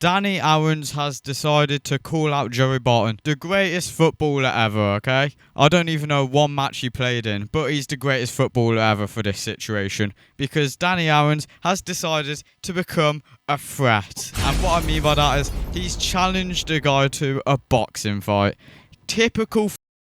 Danny RANTS has decided to call out Joey Barton, the greatest footballer ever, okay? I don't even know one match he played in, but he's the greatest footballer ever for this situation, because Danny RANTS has decided to become a threat. And what I mean by that is he's challenged a guy to a boxing fight. Typical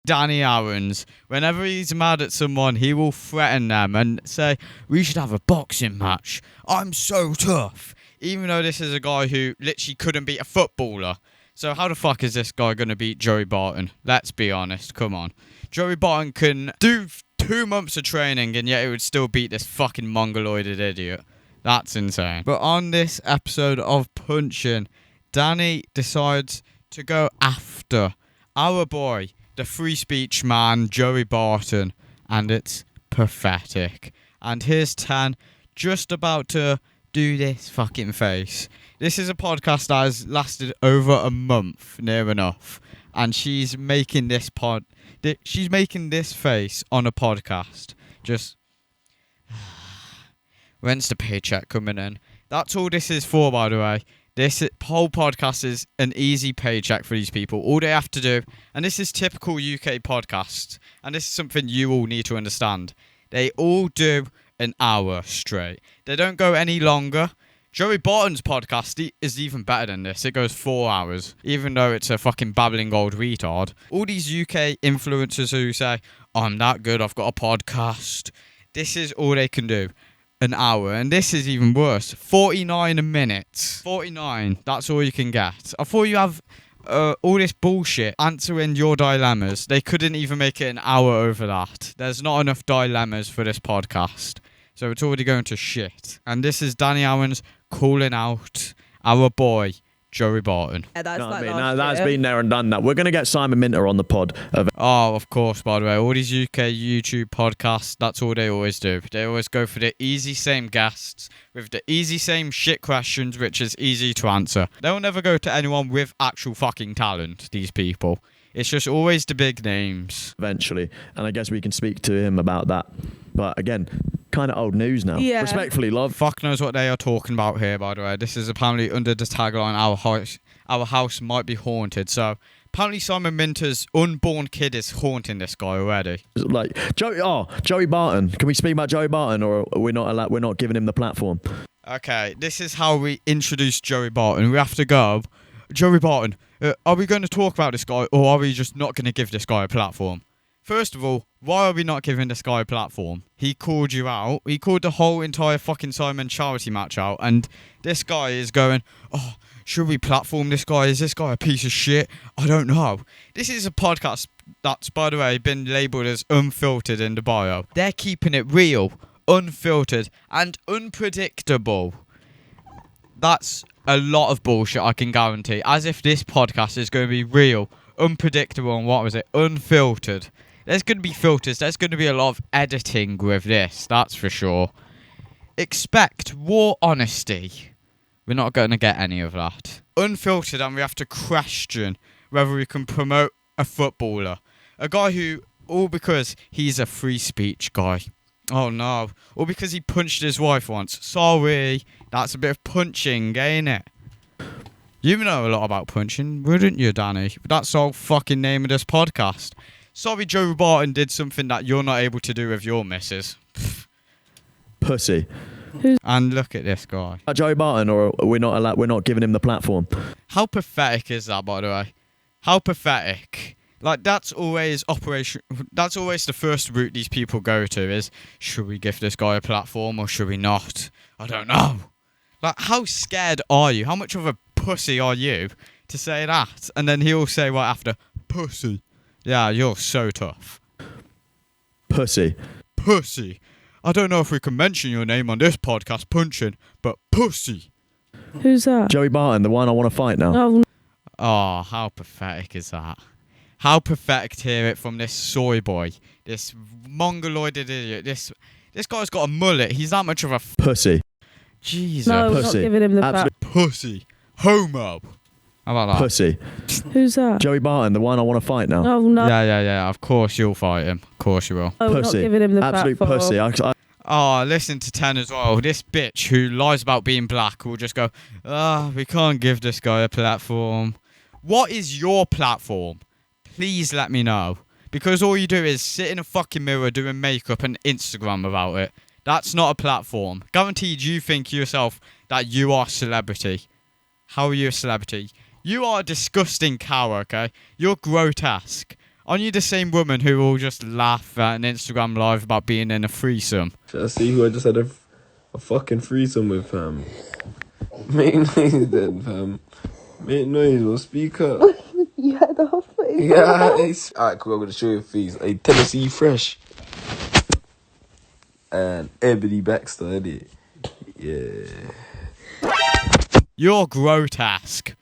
Danny RANTS. Whenever he's mad at someone, he will threaten them and say, we should have a boxing match. I'm so tough. Even though this is a guy who literally couldn't beat a footballer. So how the fuck is this guy going to beat Joey Barton? Let's be honest, come on. Joey Barton can do 2 months of training and yet he would still beat this fucking mongoloided idiot. That's insane. But on this episode of Punchin, Danny decides to go after our boy, the free speech man, Joey Barton. And it's pathetic. And here's Tan just about to do this fucking face. This is a podcast that has lasted over a month, near enough, and she's making this face on a podcast. Just when's the paycheck coming in? That's all this is for, by the way. This whole podcast is an easy paycheck for these people. All they have to do, and this is typical UK podcasts, and this is something you all need to understand. They all do an hour straight. They don't go any longer. Joey Barton's podcast is even better than this. It goes 4 hours, even though it's a fucking babbling old retard. All these UK influencers who say, I'm that good, I've got a podcast. This is all they can do. An hour. And this is even worse. 49 minutes. 49. That's all you can get. I thought you have all this bullshit answering your dilemmas. They couldn't even make it an hour over that. There's not enough dilemmas for this podcast. So it's already going to shit. And this is Danny RANTS calling out our boy, Joey Barton. Yeah, that's that's been there and done that. We're going to get Simon Minter on the pod. Oh, of course, by the way. All these UK YouTube podcasts, that's all they always do. They always go for the easy same guests with the easy same shit questions, which is easy to answer. They'll never go to anyone with actual fucking talent, these people. It's just always the big names. Eventually. And I guess we can speak to him about that. But again, kind of old news now. Yeah. Respectfully, love. Fuck knows what they are talking about here, by the way. This is apparently under the tagline, our house might be haunted. So apparently Simon Minter's unborn kid is haunting this guy already. Like, Joey Barton. Can we speak about Joey Barton, or we're not giving him the platform? Okay, this is how we introduce Joey Barton. We have to go, Joey Barton, are we going to talk about this guy, or are we just not going to give this guy a platform? First of all, why are we not giving this guy a platform? He called you out. He called the whole entire fucking Sidemen Charity Match out. And this guy is going, oh, should we platform this guy? Is this guy a piece of shit? I don't know. This is a podcast that's, by the way, been labelled as unfiltered in the bio. They're keeping it real, unfiltered, and unpredictable. That's a lot of bullshit, I can guarantee. As if this podcast is going to be real, unpredictable, and unfiltered. There's going to be filters. There's going to be a lot of editing with this, that's for sure. Expect raw honesty. We're not going to get any of that. Unfiltered, and we have to question whether we can promote a footballer. A guy who, all because he's a free speech guy. Oh no. Or because he punched his wife once. Sorry. That's a bit of punching, ain't it? You know a lot about punching, wouldn't you, Danny? That's the whole fucking name of this podcast. Sorry Joey Barton did something that you're not able to do with your missus. Pussy. And look at this guy. Joey Barton, or we're not giving him the platform. How pathetic is that, by the way? How pathetic. Like, that's always the first route these people go to is, should we give this guy a platform or should we not? I don't know. Like, how scared are you? How much of a pussy are you to say that? And then he'll say right after, pussy. Yeah, you're so tough. Pussy. Pussy. I don't know if we can mention your name on this podcast, Punchin, but pussy. Who's that? Joey Barton, the one I want to fight now. Oh, how pathetic is that? How pathetic to hear it from this soy boy. This mongoloid idiot. This guy's got a mullet. He's that much of a pussy. Jesus. No, we're not Pussy. giving him the Absolute pussy. Homo. How about that? Pussy. Who's that? Joey Barton, the one I want to fight now. No. Yeah. Of course you'll fight him. Of course you will. No, we're not Pussy. giving him the Absolute platform. pussy. Oh, listen to 10 as well. This bitch who lies about being black will just go, we can't give this guy a platform. What is your platform? Please let me know. Because all you do is sit in a fucking mirror doing makeup and Instagram about it. That's not a platform. Guaranteed you think yourself that you are a celebrity. How are you a celebrity? You are a disgusting cow, okay? You're grotesque. Aren't you the same woman who will just laugh at an Instagram live about being in a threesome? Should I see who I just had a fucking threesome with, fam? Make noise then, fam. Make noise or speak up. You had the whole face. Yeah, alright, cool, I'm gonna show you a face. A Tennessee Fresh. And Ebony Baxter, innit? Yeah. You're grotesque.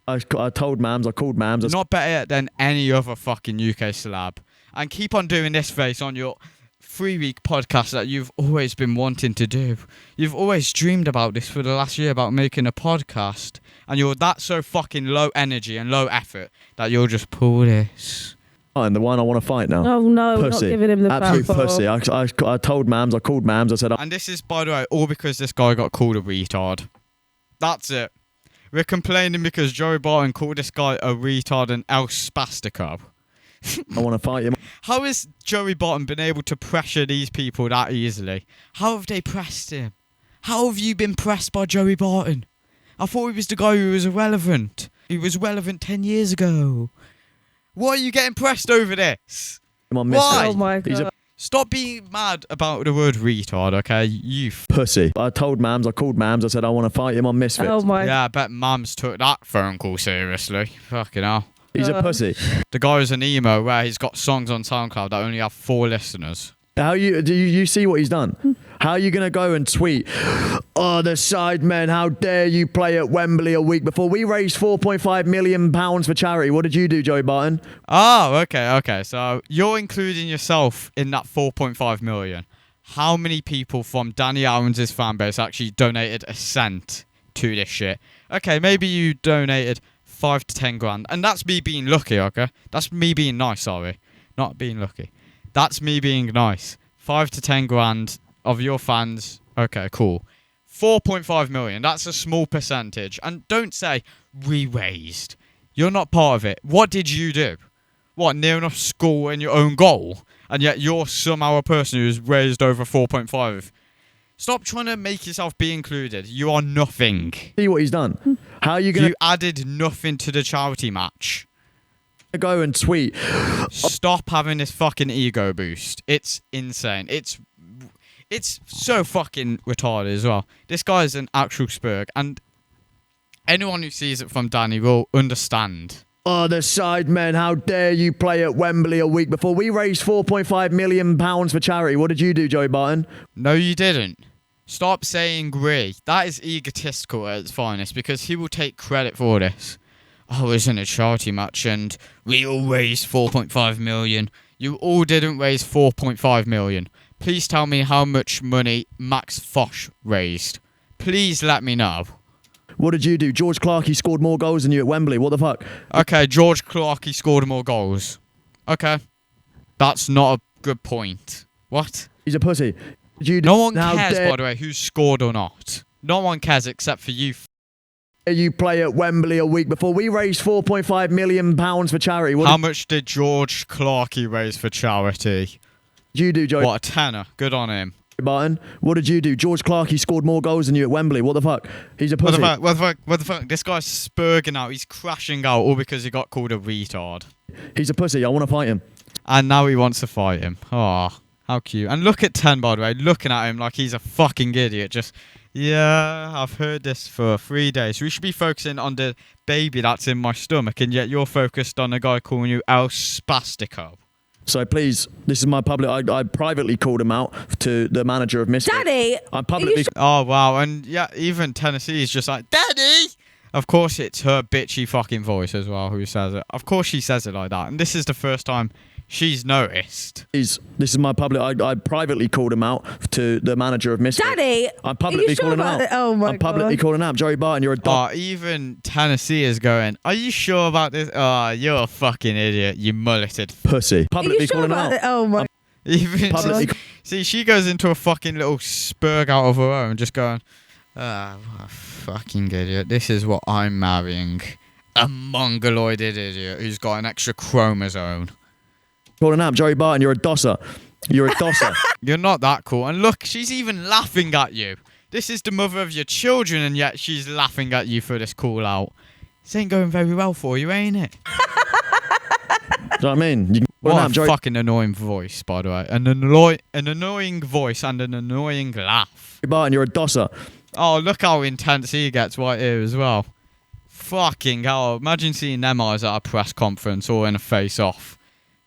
I told Mams, I called Mams. You're not better than any other fucking UK celeb. And keep on doing this face on your 3-week podcast that you've always been wanting to do. You've always dreamed about this for the last year, about making a podcast. And you're that so fucking low energy and low effort that you'll just pull this. And the one I want to fight now. Oh no, we're not Pussy. giving him the Absolute platform. pussy. I told Mams, I called Mams, I said... And this is, by the way, all because this guy got called a retard. That's it. We're complaining because Joey Barton called this guy a retard and El Spastico. I want to fight him. How has Joey Barton been able to pressure these people that easily? How have they pressed him? How have you been pressed by Joey Barton? I thought he was the guy who was irrelevant. He was relevant 10 years ago. Why are you getting pressed over this? Why? Oh my god. Stop being mad about the word retard, okay? You Pussy. I told Mams, I called Mams, I said I want to fight him on Misfits. Oh my. Yeah, I bet Mams took that phone call seriously. Fucking hell. He's a pussy. The guy was an emo where he's got songs on SoundCloud that only have 4 listeners. Do you see what he's done? How are you going to go and tweet, oh, the Sidemen, how dare you play at Wembley a week before we raised £4.5 million for charity? What did you do, Joey Barton? Oh, okay. So you're including yourself in that 4.5 million. How many people from Danny RANTS' fan base actually donated a cent to this shit? Okay, maybe you donated 5 to 10 grand. And that's me being lucky, okay? That's me being nice, sorry. Not being lucky. That's me being nice. 5 to 10 grand of your fans. Okay, cool. 4.5 million. That's a small percentage. And don't say we raised. You're not part of it. What did you do? What, near enough school in your own goal? And yet you're somehow a person who's raised over 4.5. Stop trying to make yourself be included. You are nothing. See what he's done. How are you going You added nothing to the charity match. to go and tweet? Stop having this fucking ego boost. It's insane. It's so fucking retarded as well. This guy is an actual spurg, and anyone who sees it from Danny will understand. Oh, the Sidemen, how dare you play at Wembley a week before we raised £4.5 million for charity? What did you do, Joey Barton? No, you didn't. Stop saying we. That is egotistical at its finest, because he will take credit for this. Oh, it was in a charity match and we all raised 4.5 million. You all didn't raise 4.5 million. Please tell me how much money Max Fosh raised. Please let me know. What did you do? George Clarkey scored more goals than you at Wembley. What the fuck? Okay, George Clarkey scored more goals. Okay. That's not a good point. What? He's a pussy. Did you do? No one How cares, dare by the way, who's scored or not. No one cares except for you. you play at Wembley a week before we raised £4.5 million for charity? What How much did George Clarkey raise for charity? did you do, Joey What, a tenner? Good on him. Barton? What did you do? George Clarkey scored more goals than you at Wembley. What the fuck? He's a pussy. What the fuck? This guy's spurging out. He's crashing out all because he got called a retard. He's a pussy. I want to fight him. And now he wants to fight him. Oh, how cute. And look at 10, by the way, looking at him like he's a fucking idiot. Just, yeah, I've heard this for 3 days. We should be focusing on the baby that's in my stomach, and yet you're focused on a guy calling you El Spastico. So please, this is my public. I privately called him out to the manager of Misfits. Daddy! I publicly. Oh, wow. And yeah, even Tennessee is just like, Daddy! Of course, it's her bitchy fucking voice as well who says it. Of course, she says it like that. And this is the first time she's noticed. This is my public. I privately called him out to the manager of Misfits. Daddy! I'm publicly calling him out. Oh my I'm publicly calling him out. Joey Barton, you're a dog. Oh, even Tennessee is going, are you sure about this? Oh, you're a fucking idiot, you mulleted. Pussy. Are you Publicly sure calling him about out. it? Oh my. Even Publicly. see, she goes into a fucking little spurg out of her own, just going, what a fucking idiot. This is what I'm marrying. A mongoloid idiot who's got an extra chromosome. Calling out Joey Barton, you're a dosser. You're a dosser. You're not that cool. And look, she's even laughing at you. This is the mother of your children, and yet she's laughing at you for this call out. This ain't going very well for you, ain't it? Do you know what I mean? You can call What out a Joey fucking annoying voice, by the way. An annoying voice and an annoying laugh. Barton, you're a dosser. Oh, look how intense he gets right here as well. Fucking hell. Imagine seeing them eyes at a press conference or in a face-off.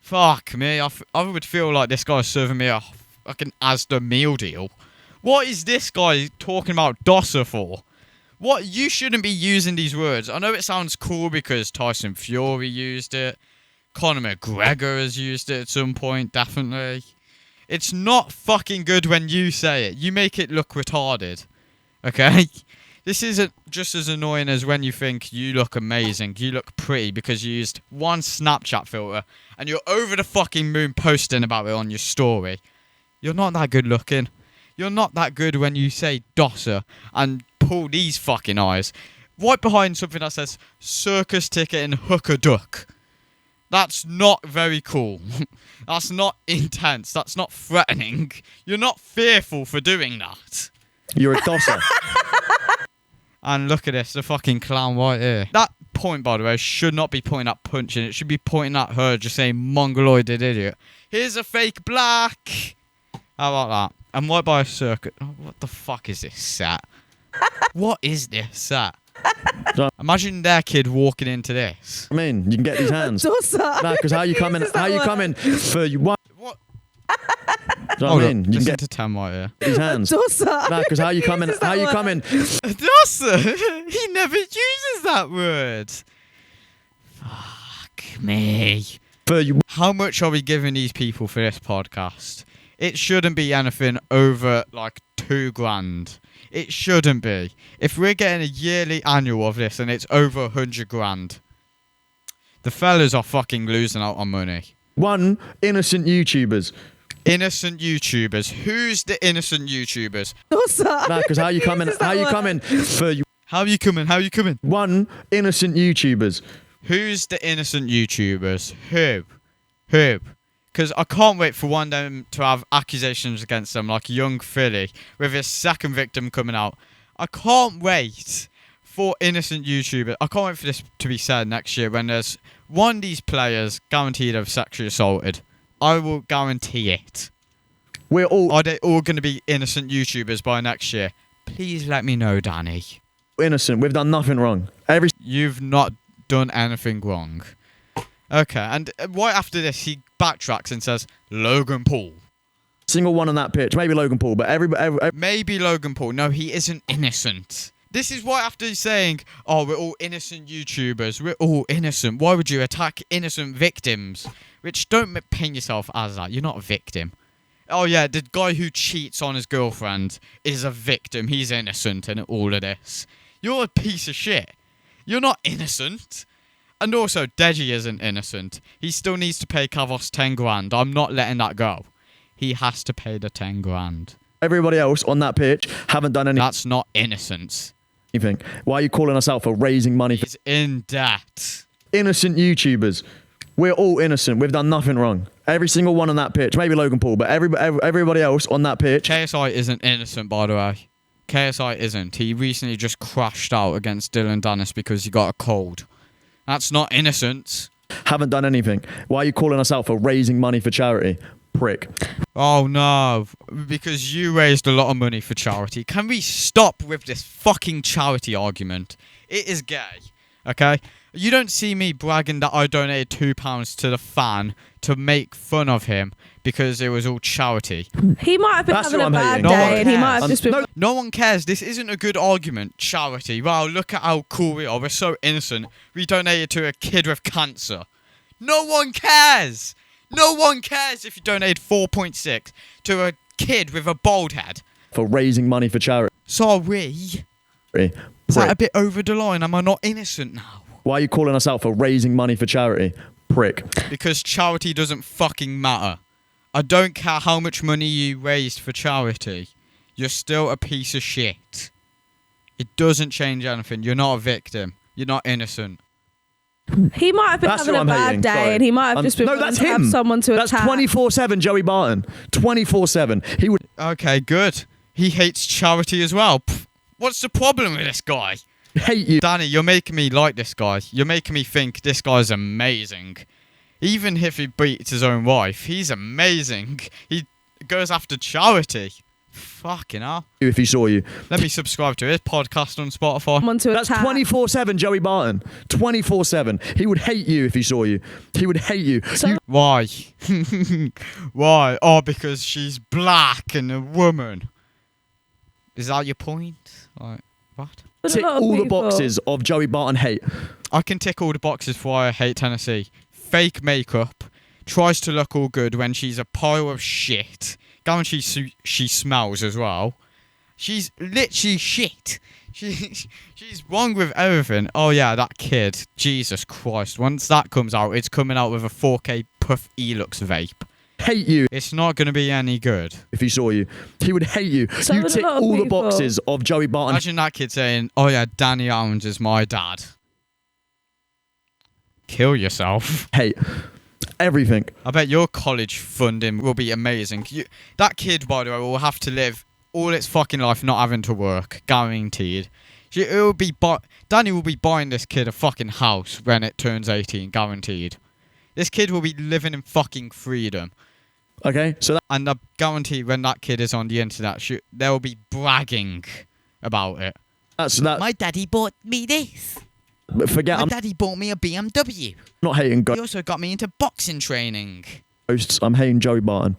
Fuck me. I would feel like this guy's serving me a fucking Asda meal deal. What is this guy talking about dosser for? What? You shouldn't be using these words. I know it sounds cool because Tyson Fury used it. Conor McGregor has used it at some point, definitely. It's not fucking good when you say it. You make it look retarded. Okay? This isn't just as annoying as when you think you look amazing. You look pretty because you used one Snapchat filter and you're over the fucking moon posting about it on your story. You're not that good looking. You're not that good when you say dosser and pull these fucking eyes right behind something that says circus ticket and hooker duck. That's not very cool. That's not intense. That's not threatening. You're not fearful for doing that. You're a dosser. And look at this, the fucking clown right here. That point, by the way, should not be pointing at Punchin. It should be pointing at her, just saying mongoloid idiot. Here's a fake black. How about that? I'm right by a circuit. Oh, what the fuck is this set? What is this set? Imagine their kid walking into this. I mean, you can get these hands. Dosser. No, because how you coming? How you coming for you? What? What? Do you know what I mean? You can Listen get to Tam right here. these hands. Dosser. No, because how you coming? How you coming? Dosser? He never uses that word. Fuck me. For you. How much are we giving these people for this podcast? It shouldn't be anything over like $2,000. It shouldn't be. If we're getting a yearly annual of this and it's over $100,000, the fellas are fucking losing out on money. One, innocent YouTubers. Innocent YouTubers. Who's the innocent YouTubers? Dosser. No, because how you coming? How you coming? For you. How you coming? How you coming? One, innocent YouTubers. Who's the innocent YouTubers? Who? Because I can't wait for one of them to have accusations against them, like young Philly, with his second victim coming out. I can't wait for innocent YouTubers. I can't wait for this to be said next year when there's one of these players guaranteed of sexually assaulted. I will guarantee it. We're all Are they all going to be innocent YouTubers by next year? Please let me know, Danny. innocent. We've done nothing wrong. Every You've not done anything wrong. Okay, and right after this, he backtracks and says, Logan Paul. single one on that pitch, maybe Logan Paul, but every Maybe Logan Paul. No, he isn't innocent. This is right after he's saying, oh, we're all innocent YouTubers. We're all innocent. Why would you attack innocent victims? Which, don't paint yourself as that. You're not a victim. Oh, yeah, the guy who cheats on his girlfriend is a victim. He's innocent in all of this. You're a piece of shit. You're not innocent. And also, Deji isn't innocent. He still needs to pay Kavos 10 grand. I'm not letting that go. He has to pay the 10 grand. everybody else on that pitch haven't done That's not innocence. anything. Why are you calling us out for raising money for He's in debt. innocent YouTubers? We're all innocent. We've done nothing wrong. Every single one on that pitch, maybe Logan Paul, but everybody else on that pitch. KSI isn't innocent, by the way. KSI isn't. He recently just crashed out against Dylan Dennis because he got a cold. That's not innocence. Haven't done anything. Why are you calling us out for raising money for charity? Prick. Oh no, because you raised a lot of money for charity. Can we stop with this fucking charity argument? It is gay, okay? You don't see me bragging that I donated £2 to the fan to make fun of him because it was all charity. He might have been That's having what a I'm bad hating. No one day and he might have cares. just been... No one cares. This isn't a good argument. Charity. Wow, look at how cool we are. We're so innocent. We donated to a kid with cancer. No one cares. No one cares if you donated 4.6 to a kid with a bald head. For raising money for charity. Sorry. Prick. Is that a bit over the line? Am I not innocent now? Why are you calling us out for raising money for charity? Prick. Because charity doesn't fucking matter. I don't care how much money you raised for charity. You're still a piece of shit. It doesn't change anything. You're not a victim. You're not innocent. He might have been That's having who a I'm bad hating, day, sorry. and he might have just been No, wanting that's to have him. someone to That's attack. 24/7 Joey Barton. 24/7. He would. Okay, good. He hates charity as well. Pff, what's the problem with this guy? hate you. Danny, you're making me like this guy. You're making me think this guy's amazing. Even if he beats his own wife, he's amazing. He goes after charity. Fucking hell. If he saw you. Let me subscribe to his podcast on Spotify. Someone to That's attack. 24/7 Joey Barton. 24/7. He would hate you if he saw you. He would hate you. So- You Why? Why? Oh, because she's black and a woman. Is that your point? Like, what? But a tick lot of all the people- boxes of Joey Barton hate. I can tick all the boxes for why I hate Tennessee. Fake makeup, tries to look all good when she's a pile of shit. Guarantee she smells as well. She's literally shit. She's wrong with everything. Oh yeah, that kid. Jesus Christ. Once that comes out, it's coming out with a 4K Puff Elux vape. Hate you It's not going to be any good. if he saw you. He would hate you. So you would a tick lot of all the people. boxes of Joey Barton. Imagine that kid saying, oh yeah, Danny RANTS is my dad. Kill yourself. Hate. Everything. I bet your college funding will be amazing. That kid, by the way, will have to live all its fucking life not having to work. Guaranteed. Danny will be buying this kid a fucking house when it turns 18. Guaranteed. This kid will be living in fucking freedom. Okay? So that, And I guarantee when that kid is on the internet, they'll be bragging about it. that's that. My daddy bought me this. But forget, My I'm daddy bought me a BMW. not hating He also got me into boxing training. ghosts. I'm hating Joey Barton.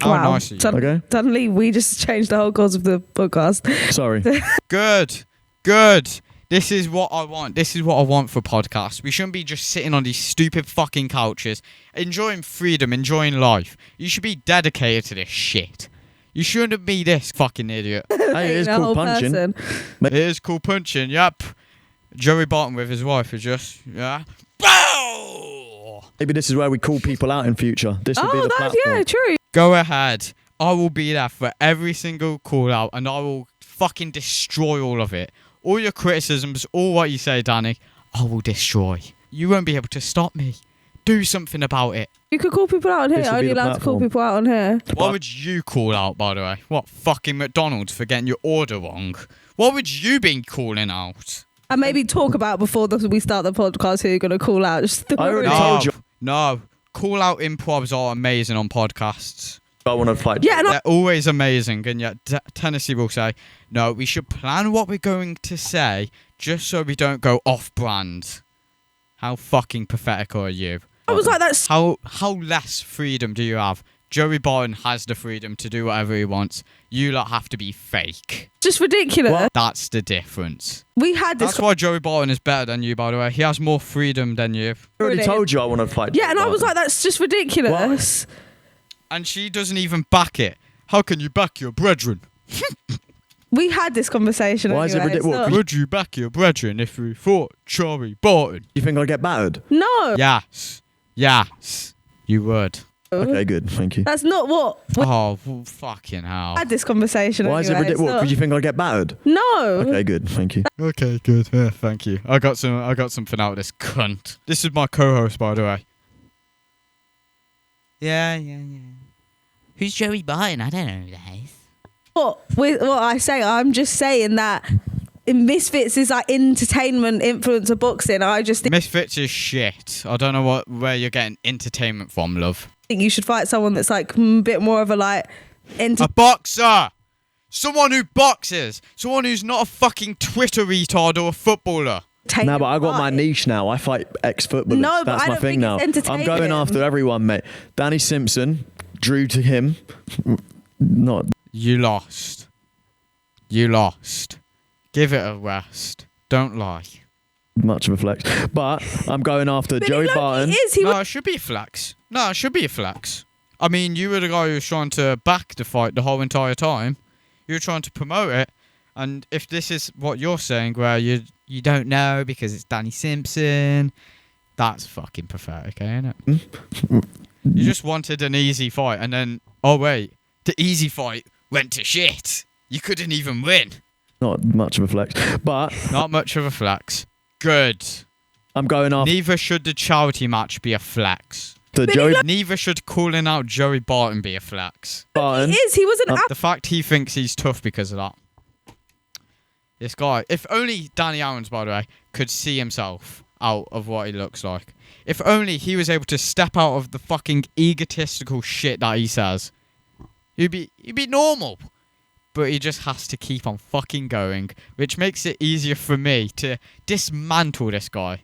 Oh, Wow. nice. of you. Okay? Suddenly, we just changed the whole course of the podcast. Sorry. Good. Good. This is what I want. This is what I want for podcasts. We shouldn't be just sitting on these stupid fucking couches, enjoying freedom, enjoying life. You should be dedicated to this shit. You shouldn't be this fucking idiot. Hey, it is The called whole punching. person. It is cool punching, yep. Joey Barton with his wife is just, yeah. Bow! Maybe this is where we call people out in future. This will be Oh, the that's platform. yeah, true. Go ahead. I will be there for every single call out and I will fucking destroy all of it. All your criticisms, all what you say, Danny, I will destroy. You won't be able to stop me. Do something about it. You could call people out on here. This would be Only the allowed to call platform. people out on here. What would you call out, by the way? What, fucking McDonald's for getting your order wrong? What would you be calling out? And maybe talk about before we start the podcast who you're going to call out. Just I already throw it told in. you. No. Call out improvs are amazing on podcasts. I want to fight. Yeah, and They're always amazing, and yet Tennessee will say, no, we should plan what we're going to say just so we don't go off-brand. How fucking pathetic are you? I was like, that's How less freedom do you have? Joey Barton has the freedom to do whatever he wants. You lot have to be fake. just ridiculous. What? That's the difference. We had this. That's why Joey Barton is better than you, by the way. He has more freedom than you. I already Brilliant. told you I want to fight. Yeah, and I Joey was Barton. like, that's just ridiculous. And she doesn't even back it. How can you back your brethren? We had this conversation. Why is it anyway. It's ridiculous? not- Would you back your brethren if we fought Joey Barton? You think I'll get battered? No, Yes. Yes. You would. Okay, good. Thank you. that's not what we Oh, fucking hell. had this conversation. Why is it anyway. It's ridiculous? not- Because you think I'll get battered? No. Okay, good. Thank you. Okay, good. Yeah, thank you. I got something out of this cunt. This is my co-host, by the way. Yeah. Who's Joey Barton? I don't know who that is. What I say, I'm just saying that in Misfits is like entertainment influencer boxing. I just Misfits is shit. I don't know where you're getting entertainment from, love. think you should fight someone that's like a bit more of a like A boxer! Someone who boxes! Someone who's not a fucking Twitter retard or a footballer. entertainment. No, but I got my fight. niche now. I fight ex-footballers. No, but That's I my don't thing think now. it's I'm going entertaining. after everyone, mate. Danny Simpson drew to him. Not You lost. You lost. Give it a rest. Don't lie. much of a flex, but I'm going after But Joey look, Barton. He is. He No, it should be a flex. No, it should be a flex. I mean, you were the guy who was trying to back the fight the whole entire time. You were trying to promote it. And if this is what you're saying, where you don't know because it's Danny Simpson, that's fucking pathetic, ain't it? You just wanted an easy fight, and then, oh wait, the easy fight went to shit. You couldn't even win. Not much of a flex, but Not much of a flex. Good. I'm going off Neither should the charity match be a flex. the Joey Neither should calling out Joey Barton be a flex. Barton. He was an The fact he thinks he's tough because of that. This guy, if only Danny RANTS, by the way, could see himself out of what he looks like. If only he was able to step out of the fucking egotistical shit that he says. He'd be normal. But he just has to keep on fucking going, which makes it easier for me to dismantle this guy.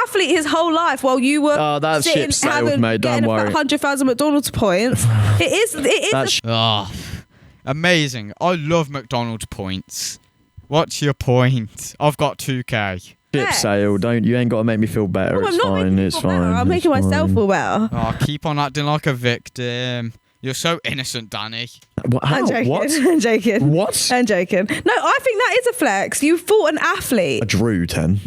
athlete his whole life while you were that sitting, ship sailed, mate. Don't getting worry. 100,000 McDonald's points. It is. Oh, amazing. I love McDonald's points. What's your point? I've got 2k. Ship Yeah. sailed. You ain't got to make me feel better. No, It's I'm not fine. making It's you feel fine. better. I'm it's making myself fine. feel better. Oh, keep on acting like a victim. You're so innocent, Danny. What? How? I'm joking. What? I'm joking. What? I'm joking. No, I think that is a flex. You fought an athlete. I drew 10.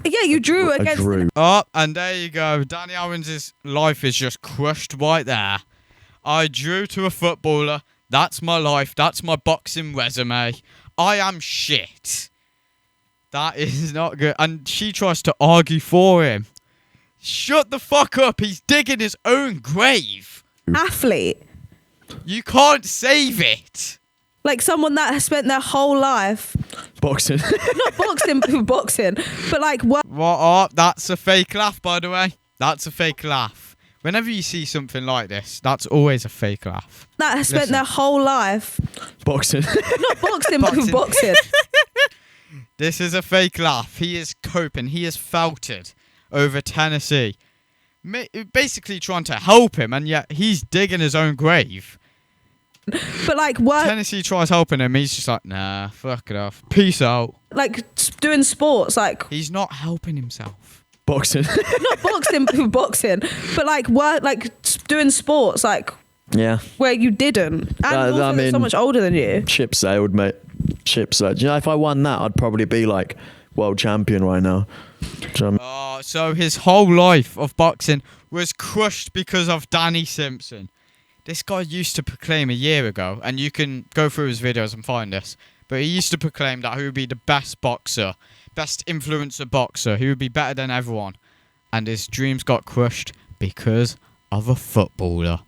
Yeah, you drew I against. drew. Oh, and there you go. Danny RANTS' life is just crushed right there. I drew to a footballer. That's my life. That's my boxing resume. I am shit. That is not good. And she tries to argue for him. Shut the fuck up. He's digging his own grave. Athlete. You can't save it. Like someone that has spent their whole life Boxing. not boxing, but like what? What? Oh, that's a fake laugh, by the way. That's a fake laugh. Whenever you see something like this, that's always a fake laugh. That has spent Listen. their whole life Boxing. not boxing, Boxing. but boxing. This is a fake laugh. He is coping. He is felted over Tennessee. Basically trying to help him, and yet he's digging his own grave. But like what? Tennessee tries helping him. He's just like, nah, fuck it off. Peace out. Like doing sports, like He's not helping himself. Boxing. not boxing, but boxing. But like what? Like doing sports, like Yeah. where you didn't, and also I they're so mean- much older than you. Ship sailed, mate. Ship sailed. You know, if I won that, I'd probably be like world champion right now. Do you know what I mean? Oh, so his whole life of boxing was crushed because of Danny Simpson. This guy used to proclaim a year ago, and you can go through his videos and find this, but he used to proclaim that he would be the best boxer, best influencer boxer, he would be better than everyone. And his dreams got crushed because of a footballer.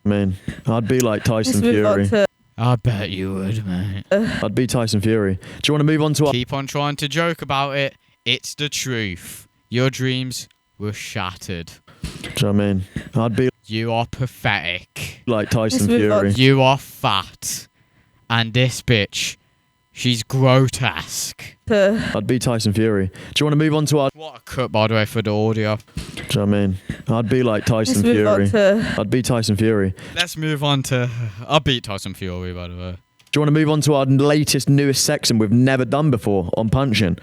I mean, I'd be like Tyson Let's move on Fury. to I bet you would, mate. I'd be Tyson Fury. Do you want to move on to our Keep on trying to joke about it. It's the truth. Your dreams were shattered. Do you know what I mean? I'd be You are pathetic. like Tyson Let's move on. Fury. You are fat. And this bitch, she's grotesque. I'd be Tyson Fury. Do you want to move on to our What a cut, by the way, for the audio. Do you know what I mean? I'd be like Tyson let's move on Fury. to I'd be Tyson Fury. Let's move on to... I'll beat Tyson Fury, by the way. Do you want to move on to our latest, newest section we've never done before on Punchin?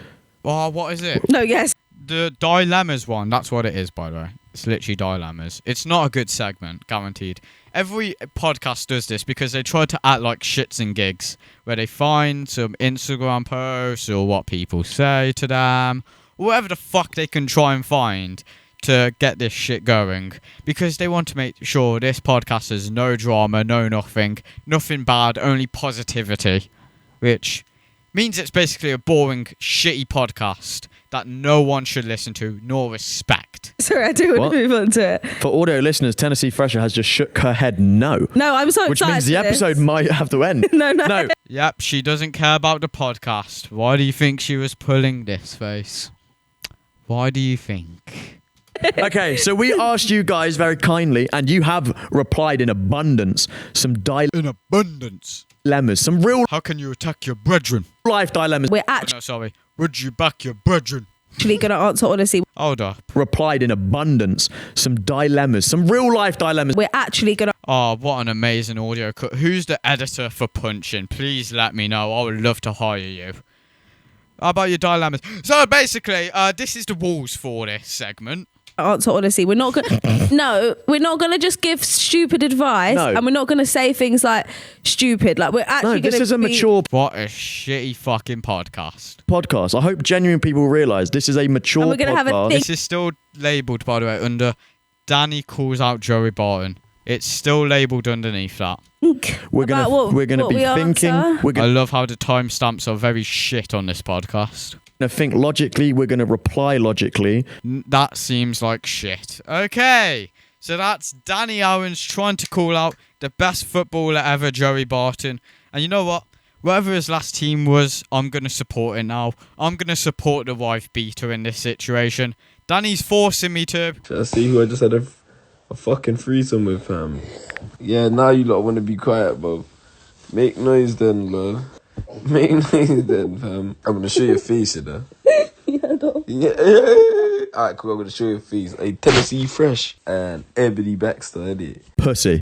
Oh, what is it? no, yes. The dilemmas one. That's what it is, by the way. It's literally dilemmas. It's not a good segment, guaranteed. Every podcast does this because they try to act like shits and gigs, where they find some Instagram posts or what people say to them, or whatever the fuck they can try and find to get this shit going, because they want to make sure this podcast has no drama, no nothing bad, only positivity, which means it's basically a boring, shitty podcast that no one should listen to nor respect. Sorry, I do want What? to move on to it. For audio listeners, Tennessee Thresher has just shook her head no. No, I'm so Which excited. means the for this. episode might have to end. No. No. Yep, she doesn't care about the podcast. Why do you think she was pulling this face? Why do you think? Okay, so we asked you guys very kindly, and you have replied in abundance, some In abundance. dilemmas, some real How can you attack your brethren? life dilemmas. We're Oh, actually no, sorry. Would you back your brethren? going to answer honestly. Hold up. Replied in abundance, some dilemmas, some real life dilemmas. We're actually going to. Oh, what an amazing audio cut. Who's the editor for Punchin? Please let me know. I would love to hire you. How about your dilemmas? So basically, this is the rules for this segment. Answer honestly. We're not going no, we're not going to just give stupid advice, No. and we're not going to say things like stupid. Like we're No, actually this going is a mature What a shitty fucking podcast. podcast. I hope genuine people realise this is a mature And we're gonna podcast. have a thing. This is still labelled, by the way, under Danny calls out Joey Barton, it's still labelled underneath that. We're gonna be thinking. We're I gonna love how the timestamps are very shit on this podcast. think logically. We're gonna reply logically. That seems like shit. Okay, so that's Danny RANTS trying to call out the best footballer ever, Joey Barton. And you know what? Whatever his last team was, I'm going to support it now. I'm going to support the wife beater in this situation. Danny's forcing me to. Should I see who I just had a fucking threesome with, fam? Yeah, now you lot want to be quiet, bro. Make noise then, bro. Make noise then, fam. I'm going to show your face, you know. Yeah. Alright, cool. I'm going to show your face. Hey, Tennessee Fresh and Ebony Baxter, innit? Pussy.